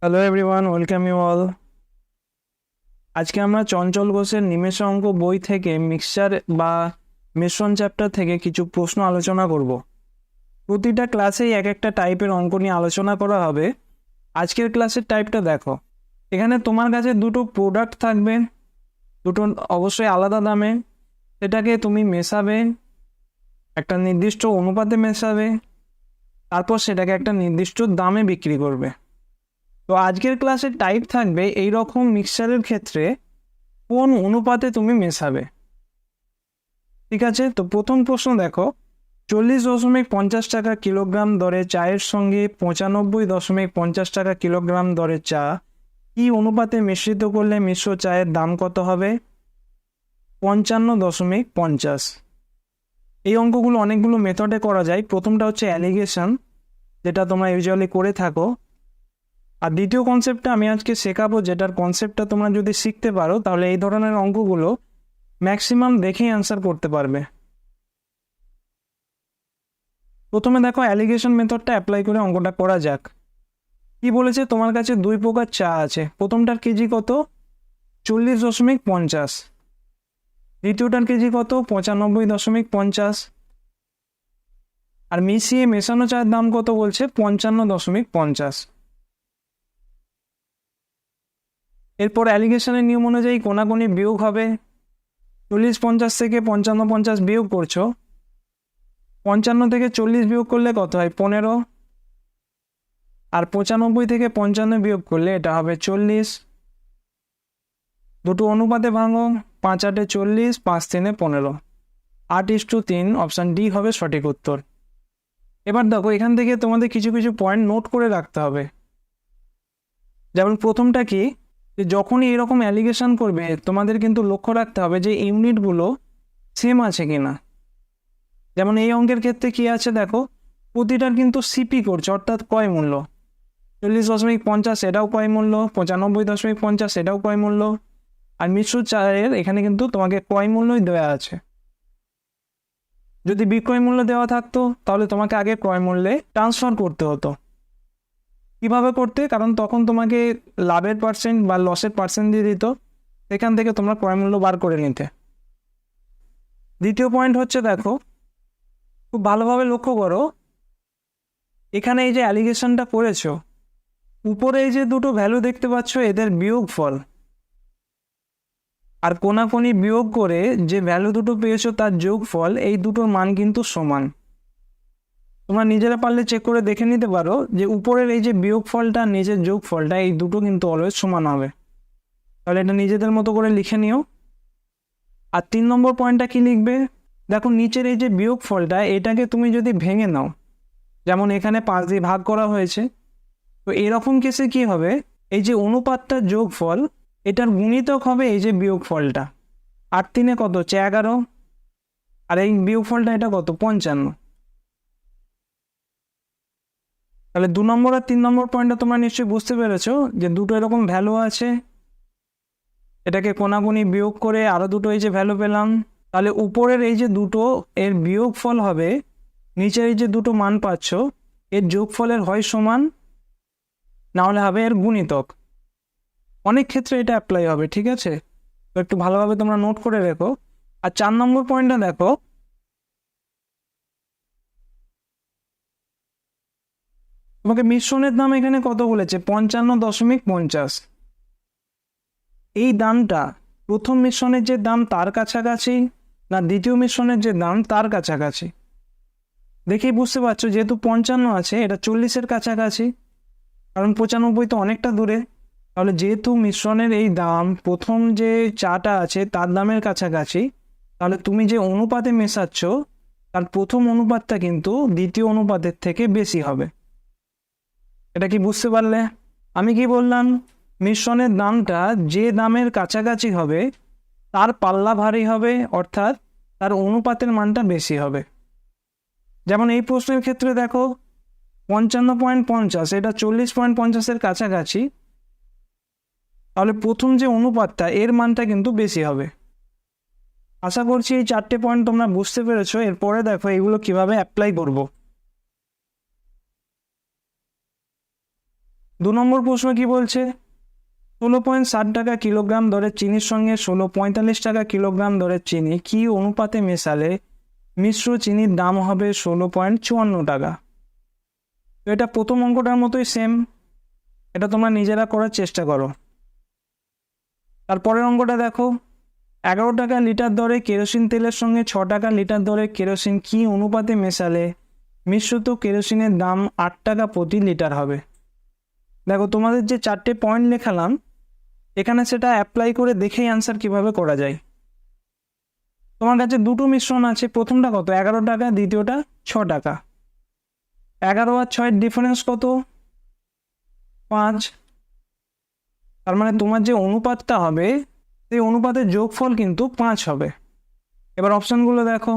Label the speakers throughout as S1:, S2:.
S1: Hello everyone, welcome you all. আজকে আমরা চঞ্চল ঘোষের নিমেষ অঙ্ক বই থেকে মিক্সচার বা মিশ্রণ চ্যাপ্টার থেকে কিছু প্রশ্ন আলোচনা করব। প্রতিটা ক্লাসেই এক একটা টাইপের অঙ্ক নিয়ে আলোচনা করা হবে। আজকের ক্লাসের টাইপটা দেখো। এখানে তোমার কাছে দুটো প্রোডাক্ট থাকবে, দুটো অবশ্যই আলাদা দামে। সেটাকে তুমি মেশাবে, একটা নির্দিষ্ট অনুপাতে মেশাবে, তারপর সেটাকে একটা নির্দিষ্ট দামে বিক্রি করবে। তো আজকের ক্লাসের টাইপ থাকবে এই রকম মিক্সচারের ক্ষেত্রে কোন অনুপাতে তুমি মেশাবে। ঠিক আছে, তো প্রথম প্রশ্ন দেখো, 40.50 টাকা কিলোগ্রাম দরে চায়ের সঙ্গে 95.50 টাকা কিলোগ্রাম দরে চা কি অনুপাতে মিশ্রিত করলে মিশ্র চায়ের দাম কত হবে? 55.50। এই অঙ্কগুলো অনেকগুলো মেথডে করা যায়। প্রথমটা হচ্ছে অ্যালিগেশন, যেটা তোমরা ইউজুয়ালি করে থাকো। আর দ্বিতীয় কনসেপ্টটা আমি আজকে শেখাবো, যেটার কনসেপ্টটা তোমরা যদি শিখতে পারো তাহলে এই ধরনের অঙ্কগুলো ম্যাক্সিমাম দেখেই অ্যান্সার করতে পারবে। প্রথমে দেখো অ্যালিগেশন মেথডটা অ্যাপ্লাই করে অঙ্কটা করা যাক। কি বলেছে, তোমার কাছে দুই প্রকার চা আছে। প্রথমটার কেজি কত? 40.50। দ্বিতীয়টার কেজি কত? 95.50। আর মিশিয়ে মেশানো চায়ের দাম কত বলছে? 55.50। এরপর অ্যালিগেশনের নিয়ম অনুযায়ী কোনাকুনি বিয়োগ হবে। 40.50 থেকে 55.50 বিয়োগ করছো, 55 থেকে 40 বিয়োগ করলে কত হয়? 15। আর 95 থেকে 55 বিয়োগ করলে এটা হবে 40। দুটো অনুপাতে ভাঙো, 5 8 40, 5 3 15, 8:3। অপশান ডি হবে সঠিক উত্তর। এবার দেখো, এখান থেকে তোমাদের কিছু কিছু পয়েন্ট নোট করে রাখতে হবে। যেমন প্রথমটা কি, যে যখনই এরকম অ্যালিগেশন করবে তোমাদের কিন্তু লক্ষ্য রাখতে হবে যে ইউনিটগুলো সেম আছে কিনা। যেমন এই অঙ্কের ক্ষেত্রে কি আছে দেখো, প্রতিটার কিন্তু সিপি করছে, অর্থাৎ ক্রয় মূল্য। 40.50 এটাও ক্রয় মূল্য, 95.50 এটাও ক্রয় মূল্য। আর মিশ্র চায়ের এখানে কিন্তু তোমাকে ক্রয় মূল্যই দেওয়া আছে। যদি বিক্রয় মূল্য দেওয়া থাকতো তাহলে তোমাকে আগে ক্রয় মূল্যে ট্রান্সফার করতে হতো। কিভাবে করতে? কারণ তখন তোমাকে লাভের পার্সেন্ট বা লসের পার্সেন্ট দিয়ে দিত, সেখান থেকে তোমরা ক্রয় মূল্য বার করে নিতে। দ্বিতীয় পয়েন্ট হচ্ছে দেখো, খুব ভালোভাবে লক্ষ্য করো, এখানে এই যে অ্যালিগেশনটা করেছো, উপরে এই যে দুটো ভ্যালু দেখতে পাচ্ছ এদের বিয়োগ ফল, আর কোনাকুনি বিয়োগ করে যে ভ্যালু দুটো পেয়েছো তার যোগফল, এই দুটোর মান কিন্তু সমান। তোমরা নিজেরা পারলে চেক করে দেখে নিতে পারো যে উপরের এই যে বিয়োগফলটা, নিচের যোগফলটা, এই দুটো কিন্তু অলওয়েজ সমান হবে। তাহলে এটা নিজেদের মতো করে লিখে নিও। আর 3 নম্বর পয়েন্টটা কি লিখবে? দেখো, নিচের এই যে বিয়োগফলটা, এটাকে তুমি যদি ভেঙে নাও, যেমন এখানে 5 দিয়ে ভাগ করা হয়েছে, তো এরকম কেসে কি হবে, এই যে অনুপাতটার যোগফল, এটার গুণিতক হবে এই যে বিয়োগফলটা। 8 3 কত? 11। আর এই বিয়োগফলটা এটা কত? 55। তাহলে 2 নম্বর আর 3 নম্বর পয়েন্টটা তোমরা নিশ্চয়ই বুঝতে পেরেছো যে দুটো এরকম ভ্যালু আছে, এটাকে কোনাকুনি বিয়োগ করে আরো দুটো এই যে ভ্যালু পেলাম। তাহলে উপরের এই যে দুটো এর বিয়োগফল হবে, নিচের এই যে দুটো মান পাচ্ছ এর যোগফলের হয় সমান, না হলে হবে এর গুণিতক। অনেক ক্ষেত্রে এটা অ্যাপ্লাই হবে, ঠিক আছে? তো একটু ভালোভাবে তোমরা নোট করে রেখো। আর 4 নম্বর পয়েন্টটা দেখো, তোমাকে মিশ্রণের দাম এখানে কত বলেছে? 55.50। এই দামটা প্রথম মিশ্রণের যে দাম তার কাছাকাছি, না দ্বিতীয় মিশ্রণের যে দাম তার কাছাকাছি? দেখেই বুঝতে পারছো, যেহেতু 55 আছে, এটা 40-এর কাছাকাছি, কারণ 95 তো অনেকটা দূরে। তাহলে যেহেতু মিশ্রণের এই দাম প্রথম যে চাটা আছে তার দামের কাছাকাছি, তাহলে তুমি যে অনুপাতে মেশাচ্ছ তার প্রথম অনুপাতটা কিন্তু দ্বিতীয় অনুপাতের থেকে বেশি হবে। এটা কি বুঝতে পারলে? আমি কি বললাম? মিশ্রণের দামটা যে দামের কাছাকাছি হবে তার পাল্লা ভারী হবে, অর্থাৎ তার অনুপাতের মানটা বেশি হবে। যেমন এই প্রশ্নের ক্ষেত্রে দেখো, 55.50 এটা 40.50-এর কাছাকাছি, তাহলে প্রথম যে অনুপাতটা এর মানটা কিন্তু বেশি হবে। আশা করছি এই 4টে পয়েন্ট তোমরা বুঝতে পেরেছো। এরপরে দেখো এগুলো কিভাবে অ্যাপ্লাই করব। 2 নম্বর প্রশ্ন কি বলছে, 16.60 টাকা কিলোগ্রাম দরের চিনির সঙ্গে 16.45 টাকা কিলোগ্রাম দরের চিনি কি অনুপাতে মেশালে মিশ্র চিনির দাম হবে 16.54 টাকা। তো এটা প্রথম অঙ্কটার মতোই সেম, এটা তোমরা নিজেরা করার চেষ্টা করো। তারপরের অঙ্কটা দেখো, 11 টাকা লিটার দরে কেরোসিন তেলের সঙ্গে 6 টাকা লিটার দরে কেরোসিন কি অনুপাতে মেশালে মিশ্রিত কেরোসিনের দাম 8 টাকা প্রতি লিটার হবে। দেখো তোমাদের যে 4টে পয়েন্ট লেখালাম এখানে সেটা অ্যাপ্লাই করে দেখেই অ্যান্সার কিভাবে করা যায়। তোমার কাছে দুটো মিশ্রণ আছে, প্রথমটা কত 11 টাকা, দ্বিতীয়টা 6 টাকা। 11 আর 6-এর ডিফারেন্স কত 5, তার মানে তোমার যে অনুপাতটা হবে সেই অনুপাতের যোগফল কিন্তু 5 হবে। এবার অপশানগুলো দেখো,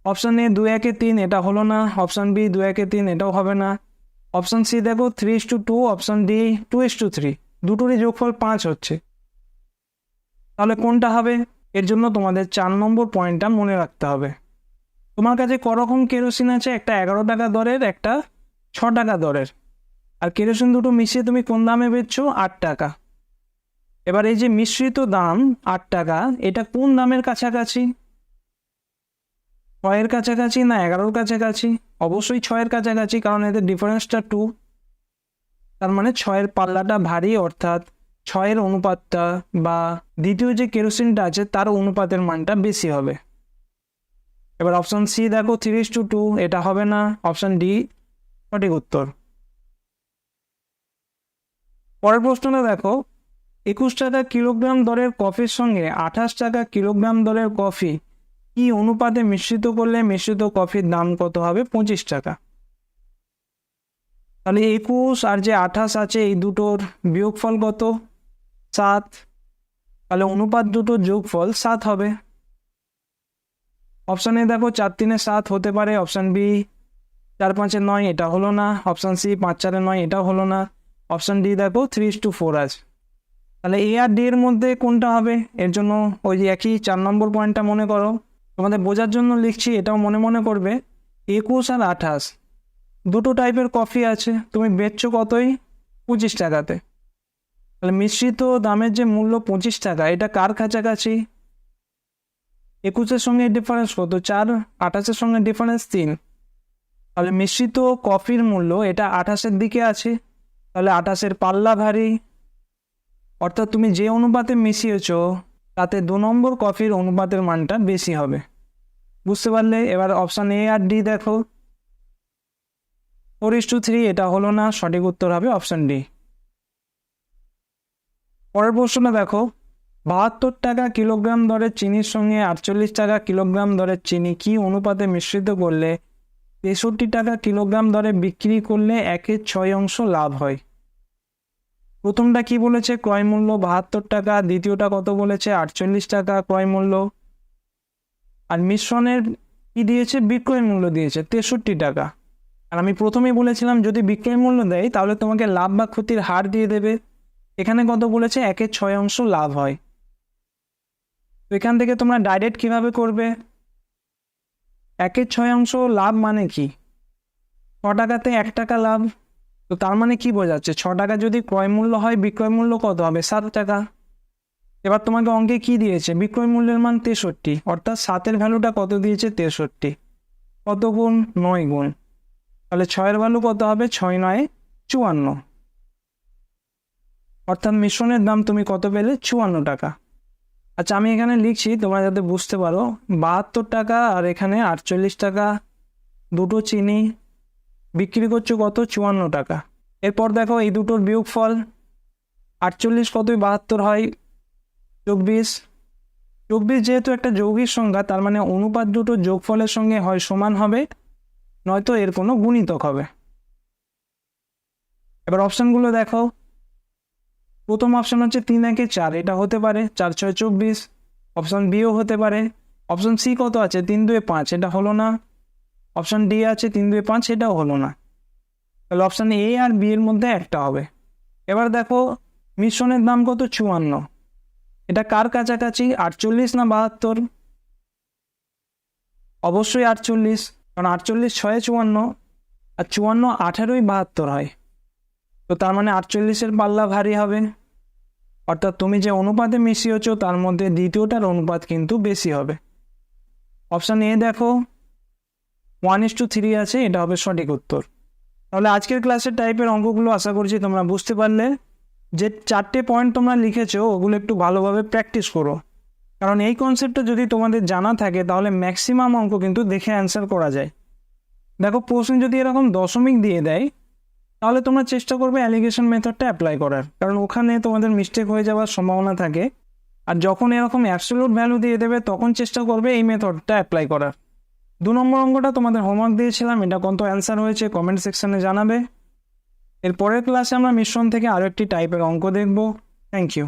S1: অপশান এ 2-1-3 এটা হলো না, অপশান বি 2-1-3 এটাও হবে না, অপশান সি দেখো 3:2, অপশান ডি 2:3, দুটোরই যোগফল 5 হচ্ছে। তাহলে কোনটা হবে? এর জন্য তোমাদের 4 নম্বর পয়েন্টটা মনে রাখতে হবে। তোমার কাছে করকম কেরোসিন আছে, একটা 11 টাকা দরের, একটা 6 টাকা দরের, আর কেরোসিন দুটো মিশিয়ে তুমি কোন দামে বেচছো 8 টাকা। এবার এই যে মিশ্রিত দাম 8 টাকা, এটা কোন দামের কাছাকাছি? 6-এর কাছাকাছি না 11-র কাছাকাছি? অবশ্যই 6-এর কাছাকাছি, কারণ এদের ডিফারেন্সটা 2। তার মানে 6-এর পাল্লাটা ভারী, অর্থাৎ 6-এর অনুপাতটা বা দ্বিতীয় যে কেরোসিনটা আছে তার অনুপাতের মানটা বেশি হবে। এবার অপশান সি দেখো 3:2, এটা হবে না, অপশান ডি সঠিক উত্তর। পরের প্রশ্নটা দেখো, 21 টাকা কিলোগ্রাম দরের কফির সঙ্গে 28 টাকা কিলোগ্রাম দরের কফি কি অনুপাতে মিশ্রিত করলে মিশ্রিত কফির দাম কত হবে 25 টাকা। তাহলে 21 আর যে 28 আছে এই দুটোর বিয়োগফল কত 7, তাহলে অনুপাত দুটোর যোগফল 7 হবে। অপশান এ দেখো 4-3-7 হতে পারে, অপশান বি 4-5-9 এটা হলো না, অপশান সি 5-4-9 এটাও হলো না, অপশান ডি দেখো 3:4 আছে। তাহলে এ আর ডি এর মধ্যে কোনটা হবে? এর জন্য ওই যে একই 4 নম্বর পয়েন্টটা মনে করো, তোমাদের বোঝার জন্য লিখছি, এটাও মনে মনে করবে। 21 আর 28 দুটো টাইপের কফি আছে, তুমি বেচছো কতই 25 টাকাতে। তাহলে মিশ্রিত দামের যে মূল্য 25 টাকা, এটা কার কাছাকাছি? 21-এর সঙ্গে ডিফারেন্স কত 4, 28-এর সঙ্গে ডিফারেন্স 3, তাহলে মিশ্রিত কফির মূল্য এটা 28-এর দিকে আছে, তাহলে 28-এর পাল্লা ভারী, অর্থাৎ তুমি যে অনুপাতে মিশিয়েছ তাতে 2 নম্বর কফির অনুপাতের মানটা বেশি হবে। বুঝতে পারলে? এবার অপশান এ আর ডি দেখো 4:3 এটা হলো না, সঠিক উত্তর হবে অপশান ডি। পরের প্রশ্নটা দেখো, 72 টাকা কিলোগ্রাম দরের চিনির সঙ্গে 48 টাকা কিলোগ্রাম দরের চিনি কি অনুপাতে মিশ্রিত করলে 63 টাকা কিলোগ্রাম দরে বিক্রি করলে 1/6 লাভ হয়। প্রথমটা কি বলেছে? ক্রয় মূল্য 72 টাকা, দ্বিতীয়টা কত বলেছে 48 টাকা ক্রয় মূল্য, আর মিশ্রণের কি দিয়েছে বিক্রয় মূল্য দিয়েছে 63 টাকা। আর আমি প্রথমেই বলেছিলাম যদি বিক্রয় মূল্য দেয় তাহলে তোমাকে লাভ বা ক্ষতির হার দিয়ে দেবে। এখানে কত বলেছে 1/6 লাভ হয়। তো এখান থেকে তোমরা ডাইরেক্ট কিভাবে করবে? 1/6 লাভ মানে কি? 6 টাকাতে 1 টাকা লাভ, তো তার মানে কি বোঝাচ্ছে 6 টাকা যদি ক্রয় মূল্য হয় বিক্রয় মূল্য কত হবে 7 টাকা। এবার তোমাকে অঙ্কে কি দিয়েছে? বিক্রয় মূল্যের মান 63, অর্থাৎ 7-এর ভ্যালুটা কত দিয়েছে 63, কত গুণ 9 গুণ, তাহলে 6-এর ভ্যালু কত হবে 6-9 54, অর্থাৎ মিশ্রণের দাম তুমি কত পেলে 54 টাকা। আচ্ছা আমি এখানে লিখছি তোমরা যাতে বুঝতে পারো, 72 টাকা আর এখানে 48 টাকা, দুটো চিনি বিক্রি করছো কত 54 টাকা। এরপর দেখো এই দুটোর বিয়োগফল 48 কতই 72 হয় 24, 24 যেহেতু একটা যৌগিক সংখ্যা তার মানে অনুপাত দুটো যোগফলের সঙ্গে হয় সমান হবে, নয়তো এর কোনো গুণিতক হবে। এবার অপশানগুলো দেখো, প্রথম অপশান হচ্ছে 3-1-4 এটা হতে পারে, 4-6 24, অপশান বিও হতে পারে, অপশান সি কত আছে 3-2-5 এটা হলো না, অপশান ডি আছে 3-2-5 এটাও হলো না, তাহলে অপশান এ আর বি এর মধ্যে একটা হবে। এবার দেখো মিশ্রণের দাম কত 54, এটা কার কাছাকাছি 48 না 72? অবশ্যই 48, কারণ 48 6-54 আর 54 18-ই 72 হয়, তো তার মানে 48-এর পাল্লা ভারী হবে, অর্থাৎ তুমি যে অনুপাতে মিশিয়েছ তার মধ্যে দ্বিতীয়টার অনুপাত কিন্তু বেশি হবে। অপশান এ দেখো 1:3 আছে, এটা হবে সঠিক উত্তর। তাহলে আজকের ক্লাসের টাইপের অঙ্কগুলো আশা করছি তোমরা বুঝতে পারলে। যে 4টে পয়েন্ট তোমরা লিখেছো ওগুলো একটু ভালোভাবে প্র্যাকটিস করো, কারণ এই কনসেপ্টটা যদি তোমাদের জানা থাকে তাহলে ম্যাক্সিমাম অঙ্ক কিন্তু দেখে অ্যান্সার করা যায়। দেখো প্রশ্ন যদি এরকম দশমিক দিয়ে দেয় তাহলে তোমরা চেষ্টা করবে অ্যালিগেশন মেথডটা অ্যাপ্লাই করার, কারণ ওখানে তোমাদের মিস্টেক হয়ে যাওয়ার সম্ভাবনা থাকে। আর যখন এরকম অ্যাবসলিউট ভ্যালু দিয়ে দেবে তখন চেষ্টা করবে এই মেথডটা অ্যাপ্লাই করার। 2 নম্বর অঙ্কটা তোমাদের হোমওয়ার্ক দিয়েছিলাম, এটা কত অ্যান্সার হয়েছে কমেন্ট সেকশনে জানাবে। এর পরের ক্লাসে আমরা মিশ্রণ থেকে আরও একটি টাইপের অঙ্ক দেখব। Thank you.